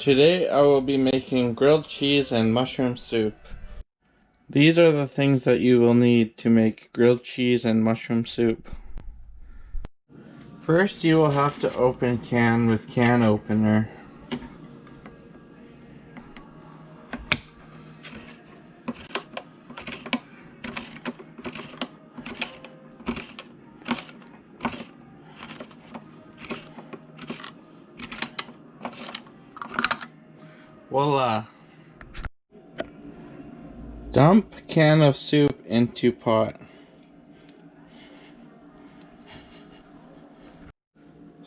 Today I will be making grilled cheese and mushroom soup. These are the things that you will need to make grilled cheese and mushroom soup. First, you will have to open can with can opener. Voila! Dump can of soup into pot.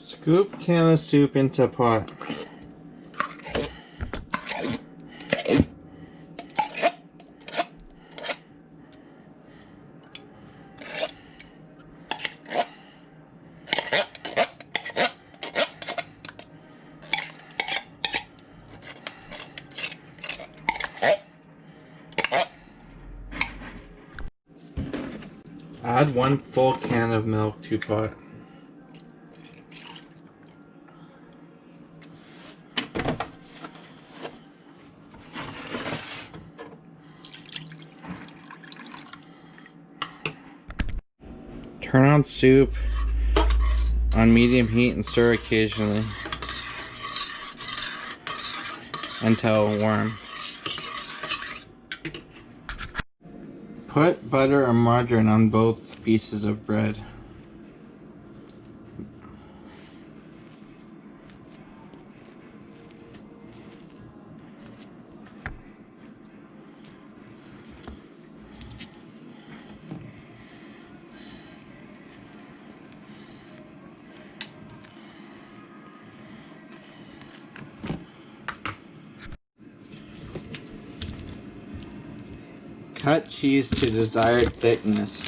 Scoop can of soup into pot. Add 1 full can of milk to pot. Turn on soup on medium heat and stir occasionally until warm. Put butter or margarine on both pieces of bread. Cut cheese to desired thickness.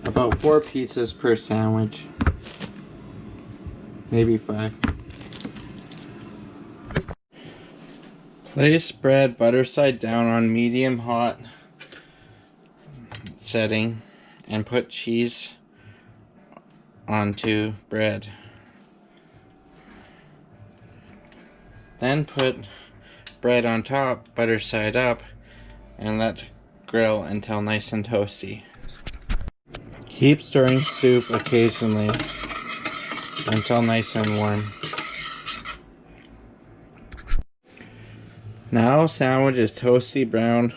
About 4 pieces per sandwich. Maybe 5. Place bread butter side down on medium hot setting and put cheese onto bread. Then put bread on top, butter side up, and let grill until nice and toasty. Keep stirring soup occasionally until nice and warm. Now sandwich is toasty brown.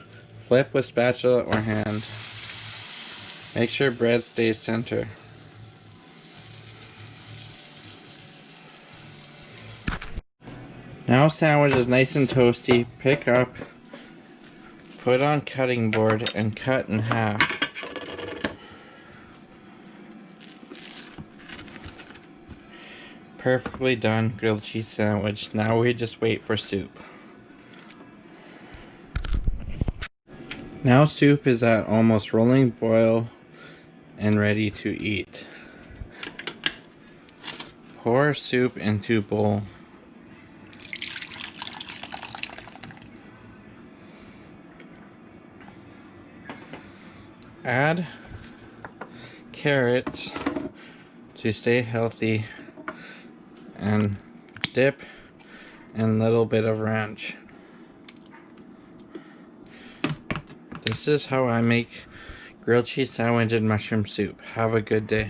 Flip with spatula or hand. Make sure bread stays center. Now sandwich is nice and toasty. Pick up, put on cutting board and cut in half. Perfectly done grilled cheese sandwich. Now we just wait for soup. Now soup is at almost rolling boil and ready to eat. Pour soup into bowl. Add carrots to stay healthy and dip in a little bit of ranch. This is how I make grilled cheese sandwich and mushroom soup. Have a good day.